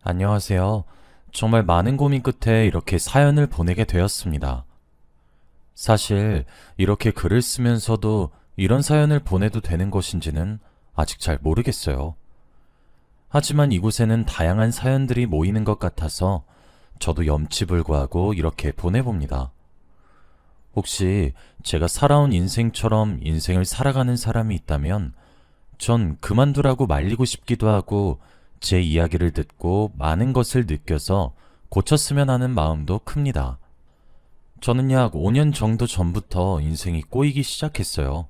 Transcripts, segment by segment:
안녕하세요. 정말 많은 고민 끝에 이렇게 사연을 보내게 되었습니다. 사실 이렇게 글을 쓰면서도 이런 사연을 보내도 되는 것인지는 아직 잘 모르겠어요. 하지만 이곳에는 다양한 사연들이 모이는 것 같아서 저도 염치불구하고 이렇게 보내봅니다. 혹시 제가 살아온 인생처럼 인생을 살아가는 사람이 있다면 전 그만두라고 말리고 싶기도 하고 제 이야기를 듣고 많은 것을 느껴서 고쳤으면 하는 마음도 큽니다. 저는 약 5년 정도 전부터 인생이 꼬이기 시작했어요.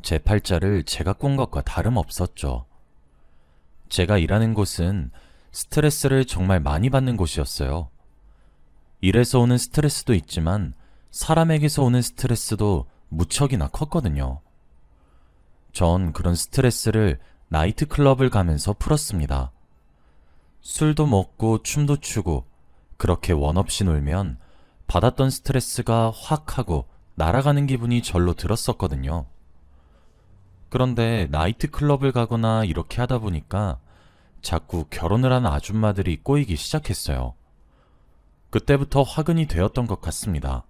제 팔자를 제가 꾼 것과 다름없었죠. 제가 일하는 곳은 스트레스를 정말 많이 받는 곳이었어요. 일에서 오는 스트레스도 있지만 사람에게서 오는 스트레스도 무척이나 컸거든요. 전 그런 스트레스를 나이트클럽을 가면서 풀었습니다. 술도 먹고 춤도 추고 그렇게 원 없이 놀면 받았던 스트레스가 확 하고 날아가는 기분이 절로 들었었거든요. 그런데 나이트클럽을 가거나 이렇게 하다 보니까 자꾸 결혼을 한 아줌마들이 꼬이기 시작했어요. 그때부터 화근이 되었던 것 같습니다.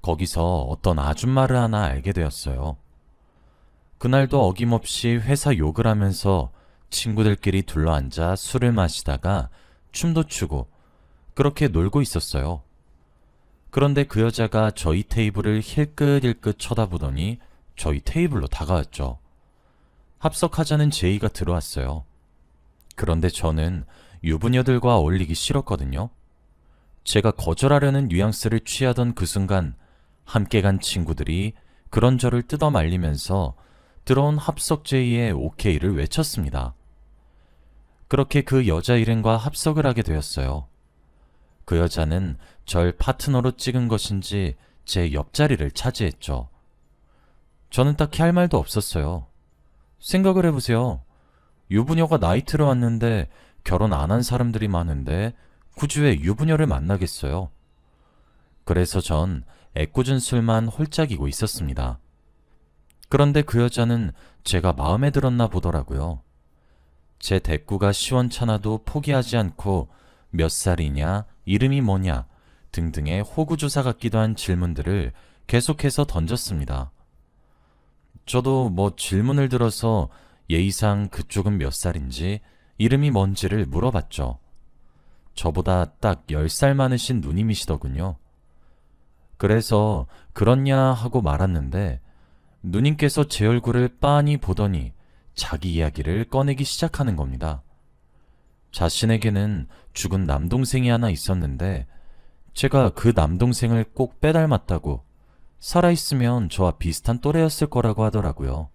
거기서 어떤 아줌마를 하나 알게 되었어요. 그날도 어김없이 회사 욕을 하면서 친구들끼리 둘러앉아 술을 마시다가 춤도 추고 그렇게 놀고 있었어요. 그런데 그 여자가 저희 테이블을 힐끗힐끗 쳐다보더니 저희 테이블로 다가왔죠. 합석하자는 제의가 들어왔어요. 그런데 저는 유부녀들과 어울리기 싫었거든요. 제가 거절하려는 뉘앙스를 취하던 그 순간 함께 간 친구들이 그런 저를 뜯어 말리면서 들어온 합석 제의에 오케이를 외쳤습니다. 그렇게 그 여자 일행과 합석을 하게 되었어요. 그 여자는 절 파트너로 찍은 것인지 제 옆자리를 차지했죠. 저는 딱히 할 말도 없었어요. 생각을 해보세요. 유부녀가 나이트를 왔는데 결혼 안 한 사람들이 많은데 굳이 왜 유부녀를 만나겠어요? 그래서 전 애꿎은 술만 홀짝이고 있었습니다. 그런데 그 여자는 제가 마음에 들었나 보더라고요. 제 대꾸가 시원찮아도 포기하지 않고 몇 살이냐, 이름이 뭐냐 등등의 호구조사 같기도 한 질문들을 계속해서 던졌습니다. 저도 뭐 질문을 들어서 예의상 그쪽은 몇 살인지 이름이 뭔지를 물어봤죠. 저보다 딱 10살 많으신 누님이시더군요. 그래서 그렇냐 하고 말았는데 누님께서 제 얼굴을 빤히 보더니 자기 이야기를 꺼내기 시작하는 겁니다. 자신에게는 죽은 남동생이 하나 있었는데 제가 그 남동생을 꼭 빼닮았다고 살아있으면 저와 비슷한 또래였을 거라고 하더라고요.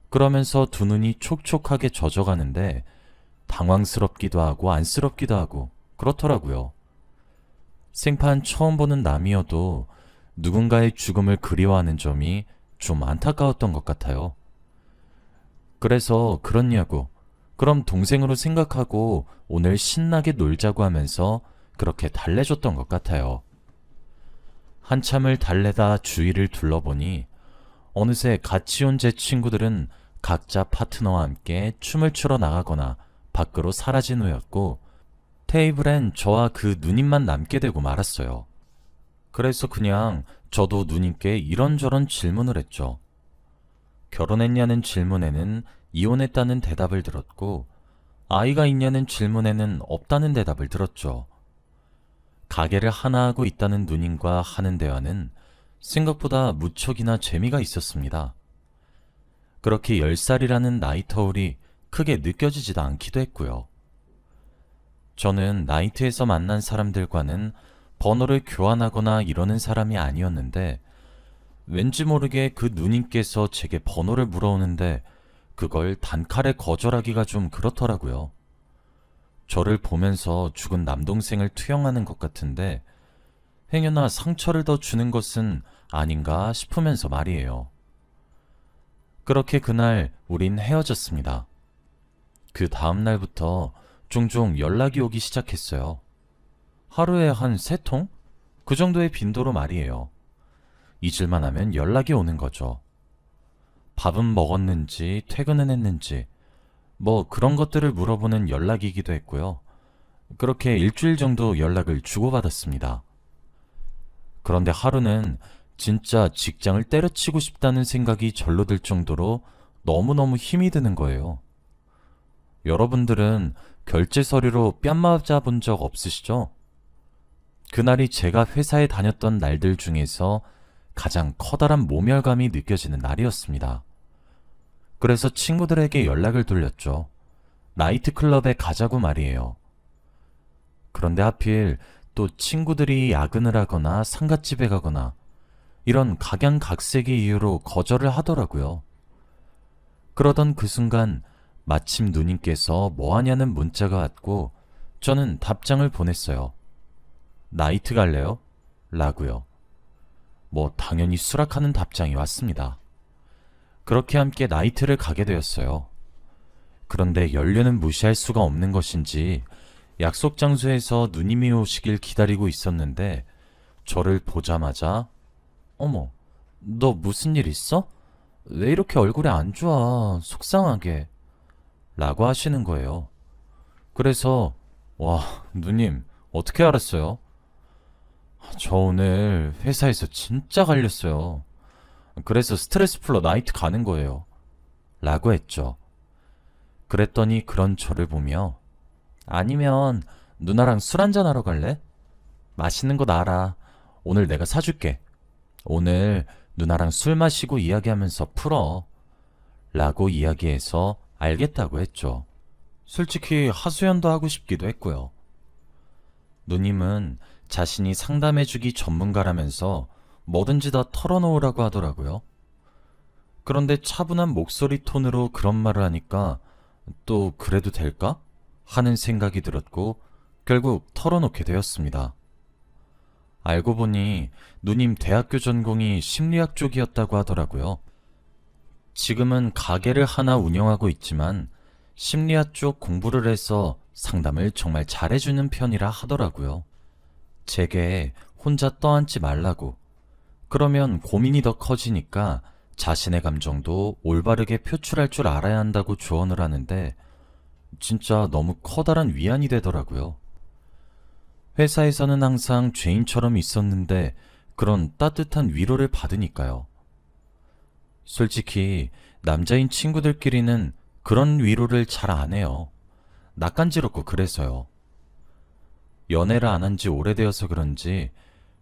그러면서 두 눈이 촉촉하게 젖어가는데 당황스럽기도 하고 안쓰럽기도 하고 그렇더라고요. 생판 처음 보는 남이어도 누군가의 죽음을 그리워하는 점이 좀 안타까웠던 것 같아요. 그래서 그렇냐고, 그럼 동생으로 생각하고 오늘 신나게 놀자고 하면서 그렇게 달래줬던 것 같아요. 한참을 달래다 주위를 둘러보니 어느새 같이 온 제 친구들은 각자 파트너와 함께 춤을 추러 나가거나 밖으로 사라진 후였고 테이블엔 저와 그 누님만 남게 되고 말았어요. 그래서 그냥 저도 누님께 이런저런 질문을 했죠. 결혼했냐는 질문에는 이혼했다는 대답을 들었고 아이가 있냐는 질문에는 없다는 대답을 들었죠. 가게를 하나 하고 있다는 누님과 하는 대화는 생각보다 무척이나 재미가 있었습니다. 그렇게 10살이라는 나이 터울이 크게 느껴지지도 않기도 했고요. 저는 나이트에서 만난 사람들과는 번호를 교환하거나 이러는 사람이 아니었는데 왠지 모르게 그 누님께서 제게 번호를 물어오는데 그걸 단칼에 거절하기가 좀 그렇더라고요. 저를 보면서 죽은 남동생을 투영하는 것 같은데 행여나 상처를 더 주는 것은 아닌가 싶으면서 말이에요. 그렇게 그날 우린 헤어졌습니다. 그 다음 날부터 종종 연락이 오기 시작했어요. 하루에 한 3통? 그 정도의 빈도로 말이에요. 잊을만 하면 연락이 오는 거죠. 밥은 먹었는지 퇴근은 했는지 뭐 그런 것들을 물어보는 연락이기도 했고요. 그렇게 일주일 정도 연락을 주고받았습니다. 그런데 하루는 진짜 직장을 때려치고 싶다는 생각이 절로 들 정도로 너무너무 힘이 드는 거예요. 여러분들은 결제 서류로 뺨 맞아본 적 없으시죠? 그날이 제가 회사에 다녔던 날들 중에서 가장 커다란 모멸감이 느껴지는 날이었습니다. 그래서 친구들에게 연락을 돌렸죠. 나이트클럽에 가자고 말이에요. 그런데 하필 또 친구들이 야근을 하거나 상갓집에 가거나 이런 각양각색의 이유로 거절을 하더라고요. 그러던 그 순간 마침 누님께서 뭐 하냐는 문자가 왔고 저는 답장을 보냈어요. 나이트 갈래요? 라고요. 뭐 당연히 수락하는 답장이 왔습니다. 그렇게 함께 나이트를 가게 되었어요. 그런데 연륜은 무시할 수가 없는 것인지 약속 장소에서 누님이 오시길 기다리고 있었는데 저를 보자마자 어머, 너 무슨 일 있어? 왜 이렇게 얼굴이 안 좋아? 속상하게 라고 하시는 거예요. 그래서 와, 누님 어떻게 알았어요? 저 오늘 회사에서 진짜 갈렸어요. 그래서 스트레스 풀러 나이트 가는 거예요. 라고 했죠. 그랬더니 그런 저를 보며 아니면 누나랑 술 한잔 하러 갈래? 맛있는 거 알아. 오늘 내가 사줄게. 오늘 누나랑 술 마시고 이야기하면서 풀어. 라고 이야기해서 알겠다고 했죠. 솔직히 하소연도 하고 싶기도 했고요. 누님은 자신이 상담해주기 전문가라면서 뭐든지 다 털어놓으라고 하더라고요. 그런데 차분한 목소리 톤으로 그런 말을 하니까 또 그래도 될까? 하는 생각이 들었고 결국 털어놓게 되었습니다. 알고 보니 누님 대학교 전공이 심리학 쪽이었다고 하더라고요. 지금은 가게를 하나 운영하고 있지만 심리학 쪽 공부를 해서 상담을 정말 잘해주는 편이라 하더라고요. 제게 혼자 떠안지 말라고. 그러면 고민이 더 커지니까 자신의 감정도 올바르게 표출할 줄 알아야 한다고 조언을 하는데 진짜 너무 커다란 위안이 되더라고요. 회사에서는 항상 죄인처럼 있었는데 그런 따뜻한 위로를 받으니까요. 솔직히 남자인 친구들끼리는 그런 위로를 잘 안 해요. 낯간지럽고 그래서요. 연애를 안 한 지 오래되어서 그런지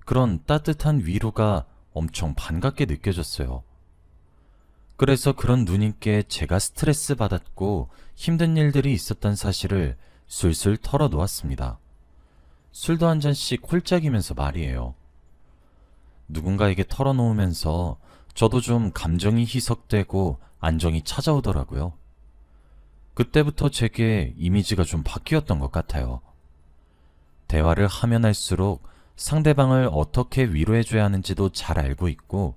그런 따뜻한 위로가 엄청 반갑게 느껴졌어요. 그래서 그런 누님께 제가 스트레스 받았고 힘든 일들이 있었던 사실을 술술 털어놓았습니다. 술도 한 잔씩 홀짝이면서 말이에요. 누군가에게 털어놓으면서 저도 좀 감정이 희석되고 안정이 찾아오더라고요. 그때부터 제게 이미지가 좀 바뀌었던 것 같아요. 대화를 하면 할수록 상대방을 어떻게 위로해줘야 하는지도 잘 알고 있고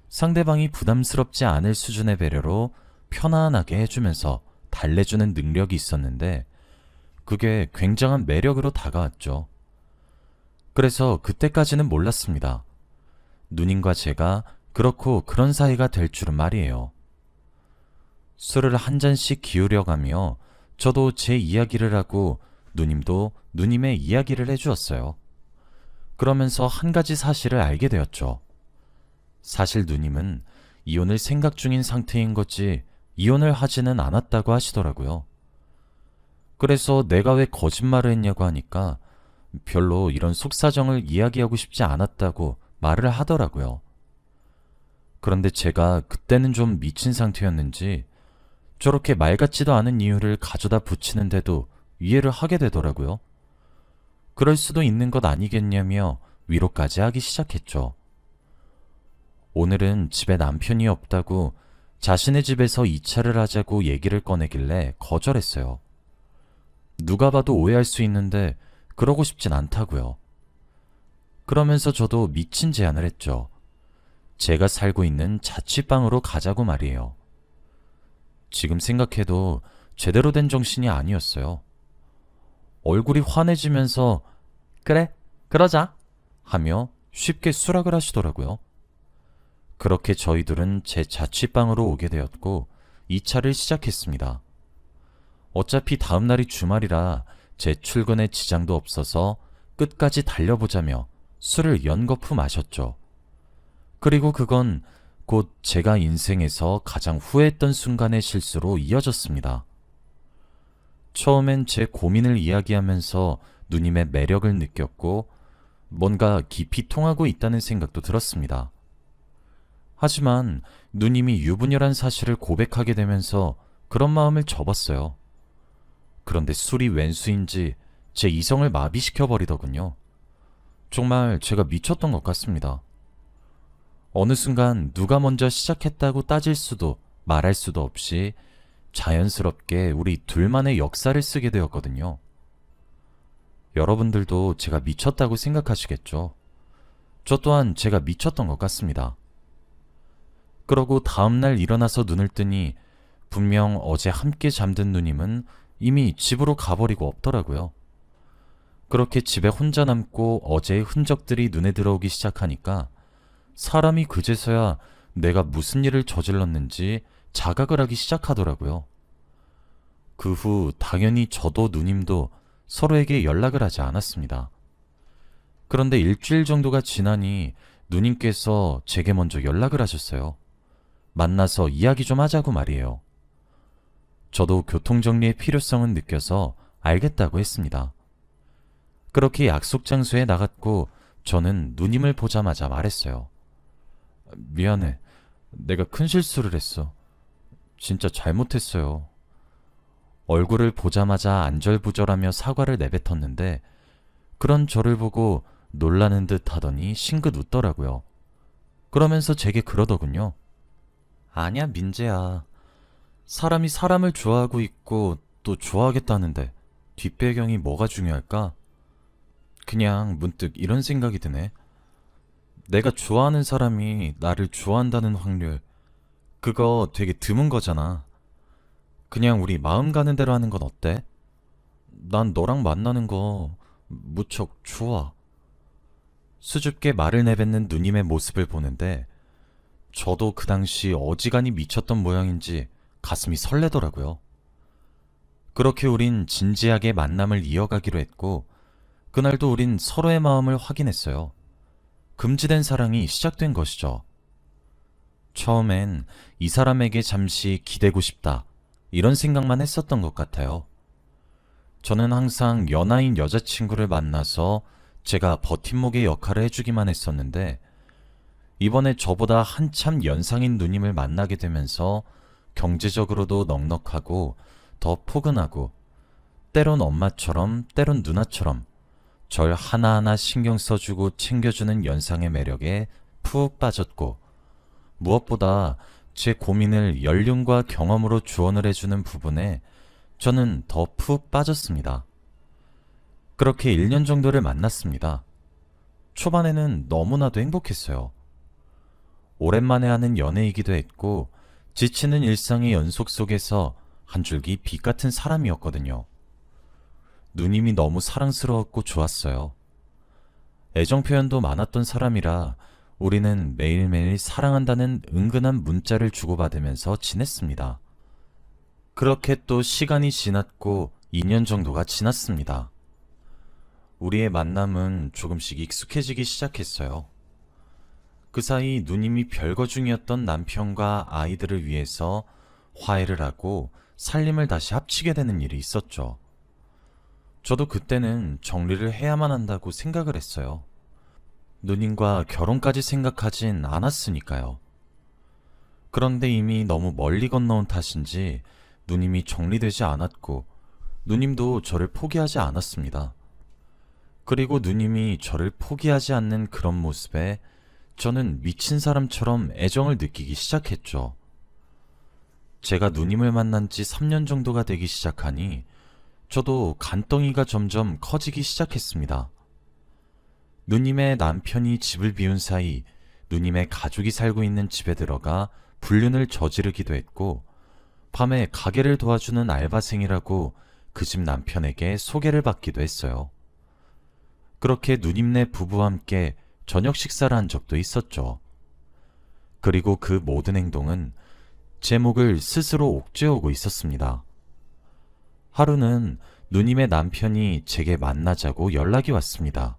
상대방이 부담스럽지 않을 수준의 배려로 편안하게 해주면서 달래주는 능력이 있었는데 그게 굉장한 매력으로 다가왔죠. 그래서 그때까지는 몰랐습니다. 누님과 제가 그렇고 그런 사이가 될 줄은 말이에요. 술을 한 잔씩 기울여가며 저도 제 이야기를 하고 누님도 누님의 이야기를 해주었어요. 그러면서 한 가지 사실을 알게 되었죠. 사실 누님은 이혼을 생각 중인 상태인 거지 이혼을 하지는 않았다고 하시더라고요. 그래서 내가 왜 거짓말을 했냐고 하니까 별로 이런 속사정을 이야기하고 싶지 않았다고 말을 하더라고요. 그런데 제가 그때는 좀 미친 상태였는지 저렇게 말 같지도 않은 이유를 가져다 붙이는데도 이해를 하게 되더라고요. 그럴 수도 있는 것 아니겠냐며 위로까지 하기 시작했죠. 오늘은 집에 남편이 없다고 자신의 집에서 2차를 하자고 얘기를 꺼내길래 거절했어요. 누가 봐도 오해할 수 있는데 그러고 싶진 않다고요. 그러면서 저도 미친 제안을 했죠. 제가 살고 있는 자취방으로 가자고 말이에요. 지금 생각해도 제대로 된 정신이 아니었어요. 얼굴이 환해지면서 그래, 그러자 하며 쉽게 수락을 하시더라고요. 그렇게 저희들은 제 자취방으로 오게 되었고 2차를 시작했습니다. 어차피 다음 날이 주말이라 제 출근에 지장도 없어서 끝까지 달려보자며 술을 연거푸 마셨죠. 그리고 그건 곧 제가 인생에서 가장 후회했던 순간의 실수로 이어졌습니다. 처음엔 제 고민을 이야기하면서 누님의 매력을 느꼈고 뭔가 깊이 통하고 있다는 생각도 들었습니다. 하지만 누님이 유부녀란 사실을 고백하게 되면서 그런 마음을 접었어요. 그런데 술이 웬수인지 제 이성을 마비시켜버리더군요. 정말 제가 미쳤던 것 같습니다. 어느 순간 누가 먼저 시작했다고 따질 수도 말할 수도 없이 자연스럽게 우리 둘만의 역사를 쓰게 되었거든요. 여러분들도 제가 미쳤다고 생각하시겠죠? 저 또한 제가 미쳤던 것 같습니다. 그러고 다음날 일어나서 눈을 뜨니 분명 어제 함께 잠든 누님은 이미 집으로 가버리고 없더라고요. 그렇게 집에 혼자 남고 어제의 흔적들이 눈에 들어오기 시작하니까 사람이 그제서야 내가 무슨 일을 저질렀는지 자각을 하기 시작하더라고요. 그 후 당연히 저도 누님도 서로에게 연락을 하지 않았습니다. 그런데 일주일 정도가 지나니 누님께서 제게 먼저 연락을 하셨어요. 만나서 이야기 좀 하자고 말이에요. 저도 교통정리의 필요성은 느껴서 알겠다고 했습니다. 그렇게 약속 장소에 나갔고 저는 누님을 보자마자 말했어요. 미안해. 내가 큰 실수를 했어. 진짜 잘못했어요. 얼굴을 보자마자 안절부절하며 사과를 내뱉었는데 그런 저를 보고 놀라는 듯 하더니 싱긋 웃더라고요. 그러면서 제게 그러더군요. 아니야, 민재야. 사람이 사람을 좋아하고 있고 또 좋아하겠다는데 뒷배경이 뭐가 중요할까? 그냥 문득 이런 생각이 드네. 내가 좋아하는 사람이 나를 좋아한다는 확률, 그거 되게 드문 거잖아. 그냥 우리 마음 가는 대로 하는 건 어때? 난 너랑 만나는 거 무척 좋아. 수줍게 말을 내뱉는 누님의 모습을 보는데 저도 그 당시 어지간히 미쳤던 모양인지 가슴이 설레더라고요. 그렇게 우린 진지하게 만남을 이어가기로 했고 그날도 우린 서로의 마음을 확인했어요. 금지된 사랑이 시작된 것이죠. 처음엔 이 사람에게 잠시 기대고 싶다 이런 생각만 했었던 것 같아요. 저는 항상 연하인 여자친구를 만나서 제가 버팀목의 역할을 해주기만 했었는데 이번에 저보다 한참 연상인 누님을 만나게 되면서 경제적으로도 넉넉하고 더 포근하고 때론 엄마처럼 때론 누나처럼 절 하나하나 신경 써주고 챙겨주는 연상의 매력에 푹 빠졌고 무엇보다 제 고민을 연륜과 경험으로 조언을 해주는 부분에 저는 더 푹 빠졌습니다. 그렇게 1년 정도를 만났습니다. 초반에는 너무나도 행복했어요. 오랜만에 하는 연애이기도 했고 지치는 일상의 연속 속에서 한 줄기 빛 같은 사람이었거든요. 누님이 너무 사랑스러웠고 좋았어요. 애정 표현도 많았던 사람이라 우리는 매일매일 사랑한다는 은근한 문자를 주고받으면서 지냈습니다. 그렇게 또 시간이 지났고 2년 정도가 지났습니다. 우리의 만남은 조금씩 익숙해지기 시작했어요. 그 사이 누님이 별거 중이었던 남편과 아이들을 위해서 화해를 하고 살림을 다시 합치게 되는 일이 있었죠. 저도 그때는 정리를 해야만 한다고 생각을 했어요. 누님과 결혼까지 생각하진 않았으니까요. 그런데 이미 너무 멀리 건너온 탓인지 누님이 정리되지 않았고 누님도 저를 포기하지 않았습니다. 그리고 누님이 저를 포기하지 않는 그런 모습에 저는 미친 사람처럼 애정을 느끼기 시작했죠. 제가 누님을 만난 지 3년 정도가 되기 시작하니 저도 간덩이가 점점 커지기 시작했습니다. 누님의 남편이 집을 비운 사이 누님의 가족이 살고 있는 집에 들어가 불륜을 저지르기도 했고 밤에 가게를 도와주는 알바생이라고 그 집 남편에게 소개를 받기도 했어요. 그렇게 누님네 부부와 함께 저녁 식사를 한 적도 있었죠. 그리고 그 모든 행동은 제 목을 스스로 옥죄어오고 있었습니다. 하루는 누님의 남편이 제게 만나자고 연락이 왔습니다.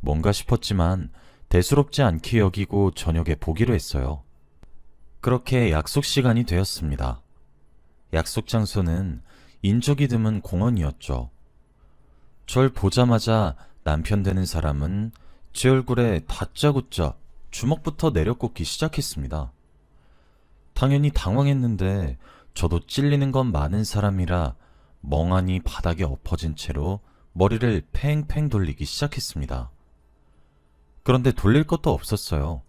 뭔가 싶었지만 대수롭지 않게 여기고 저녁에 보기로 했어요. 그렇게 약속 시간이 되었습니다. 약속 장소는 인적이 드문 공원이었죠. 절 보자마자 남편 되는 사람은 제 얼굴에 다짜고짜 주먹부터 내려꽂기 시작했습니다. 당연히 당황했는데 저도 찔리는 건 많은 사람이라 멍하니 바닥에 엎어진 채로 머리를 팽팽 돌리기 시작했습니다. 그런데 돌릴 것도 없었어요.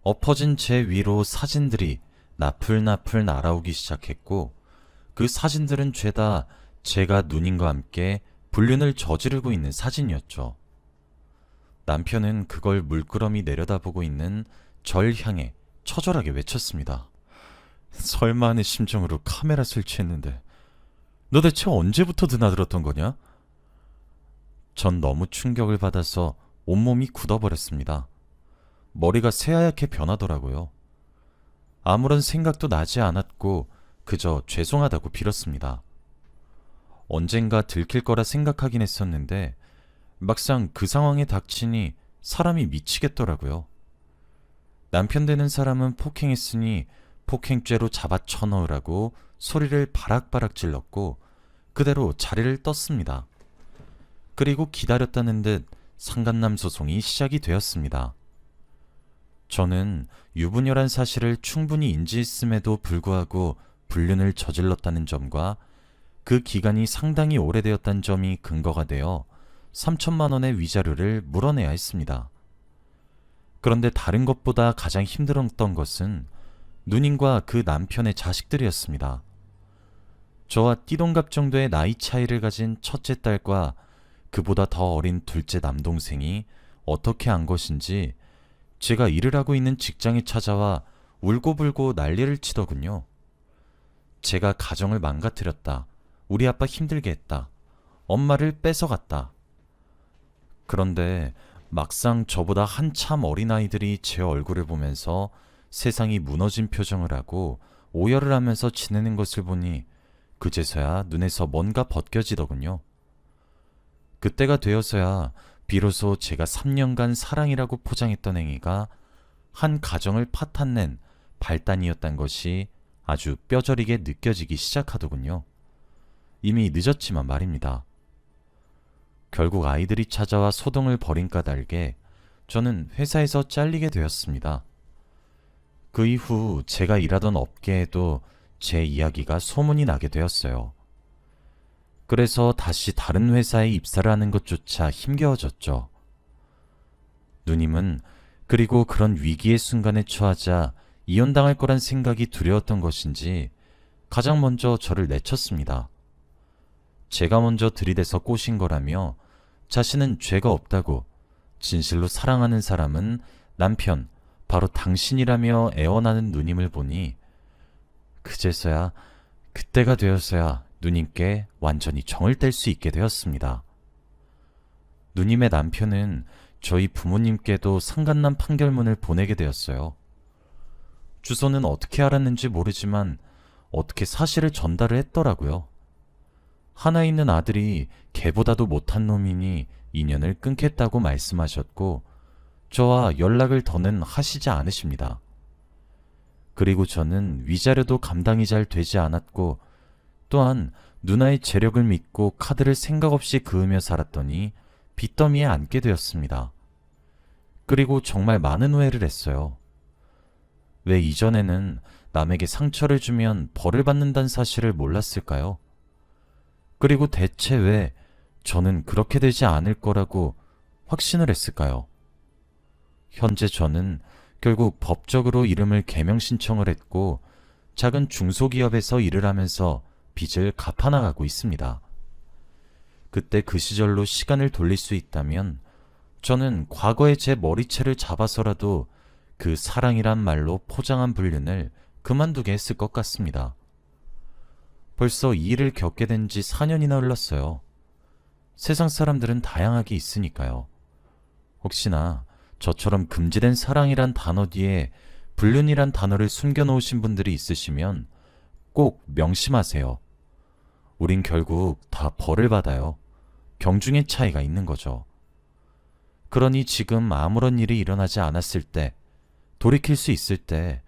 엎어진 제 위로 사진들이 나풀나풀 날아오기 시작했고 그 사진들은 죄다 제가 누님과 함께 불륜을 저지르고 있는 사진이었죠. 남편은 그걸 물끄러미 내려다보고 있는 절 향해 처절하게 외쳤습니다. 설마 하는 심정으로 카메라 설치했는데 너 대체 언제부터 드나들었던 거냐? 전 너무 충격을 받아서 온몸이 굳어버렸습니다. 머리가 새하얗게 변하더라고요. 아무런 생각도 나지 않았고 그저 죄송하다고 빌었습니다. 언젠가 들킬 거라 생각하긴 했었는데 막상 그 상황에 닥치니 사람이 미치겠더라고요. 남편 되는 사람은 폭행했으니 폭행죄로 잡아 쳐넣으라고 소리를 바락바락 질렀고 그대로 자리를 떴습니다. 그리고 기다렸다는 듯 상간남 소송이 시작이 되었습니다. 저는 유부녀란 사실을 충분히 인지했음에도 불구하고 불륜을 저질렀다는 점과 그 기간이 상당히 오래되었다는 점이 근거가 되어 3천만 원의 위자료를 물어내야 했습니다. 그런데 다른 것보다 가장 힘들었던 것은 누님과 그 남편의 자식들이었습니다. 저와 띠동갑 정도의 나이 차이를 가진 첫째 딸과 그보다 더 어린 둘째 남동생이 어떻게 한 것인지 제가 일을 하고 있는 직장에 찾아와 울고불고 난리를 치더군요. 제가 가정을 망가뜨렸다. 우리 아빠 힘들게 했다. 엄마를 뺏어갔다. 그런데 막상 저보다 한참 어린 아이들이 제 얼굴을 보면서 세상이 무너진 표정을 하고 오열을 하면서 지내는 것을 보니 그제서야 눈에서 뭔가 벗겨지더군요. 그때가 되어서야 비로소 제가 3년간 사랑이라고 포장했던 행위가 한 가정을 파탄낸 발단이었단 것이 아주 뼈저리게 느껴지기 시작하더군요. 이미 늦었지만 말입니다. 결국 아이들이 찾아와 소동을 벌인 까닭에 저는 회사에서 잘리게 되었습니다. 그 이후 제가 일하던 업계에도 제 이야기가 소문이 나게 되었어요. 그래서 다시 다른 회사에 입사를 하는 것조차 힘겨워졌죠. 누님은 그리고 그런 위기의 순간에 처하자 이혼당할 거란 생각이 두려웠던 것인지 가장 먼저 저를 내쳤습니다. 제가 먼저 들이대서 꼬신 거라며 자신은 죄가 없다고 진실로 사랑하는 사람은 남편, 바로 당신이라며 애원하는 누님을 보니 그제서야 그때가 되어서야 누님께 완전히 정을 뗄 수 있게 되었습니다. 누님의 남편은 저희 부모님께도 상간남 판결문을 보내게 되었어요. 주소는 어떻게 알았는지 모르지만 어떻게 사실을 전달을 했더라고요. 하나 있는 아들이 걔보다도 못한 놈이니 인연을 끊겠다고 말씀하셨고 저와 연락을 더는 하시지 않으십니다. 그리고 저는 위자료도 감당이 잘 되지 않았고 또한 누나의 재력을 믿고 카드를 생각 없이 그으며 살았더니 빚더미에 앉게 되었습니다. 그리고 정말 많은 후회를 했어요. 왜 이전에는 남에게 상처를 주면 벌을 받는다는 사실을 몰랐을까요? 그리고 대체 왜 저는 그렇게 되지 않을 거라고 확신을 했을까요? 현재 저는 결국 법적으로 이름을 개명 신청을 했고 작은 중소기업에서 일을 하면서 빚을 갚아나가고 있습니다. 그때 그 시절로 시간을 돌릴 수 있다면 저는 과거의 제 머리채를 잡아서라도 그 사랑이란 말로 포장한 불륜을 그만두게 했을 것 같습니다. 벌써 이 일을 겪게 된 지 4년이나 흘렀어요. 세상 사람들은 다양하게 있으니까요. 혹시나 저처럼 금지된 사랑이란 단어 뒤에 불륜이란 단어를 숨겨놓으신 분들이 있으시면 꼭 명심하세요. 우린 결국 다 벌을 받아요. 경중의 차이가 있는 거죠. 그러니 지금 아무런 일이 일어나지 않았을 때, 돌이킬 수 있을 때,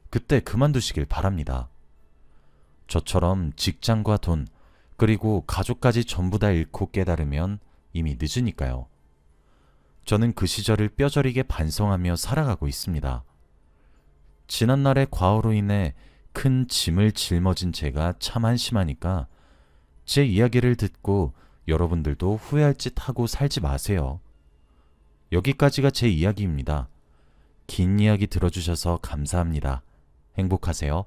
그때 그만두시길 바랍니다. 저처럼 직장과 돈, 그리고 가족까지 전부 다 잃고 깨달으면 이미 늦으니까요. 저는 그 시절을 뼈저리게 반성하며 살아가고 있습니다. 지난날의 과오로 인해 큰 짐을 짊어진 제가 참 한심하니까 제 이야기를 듣고 여러분들도 후회할 짓 하고 살지 마세요. 여기까지가 제 이야기입니다. 긴 이야기 들어주셔서 감사합니다. 행복하세요.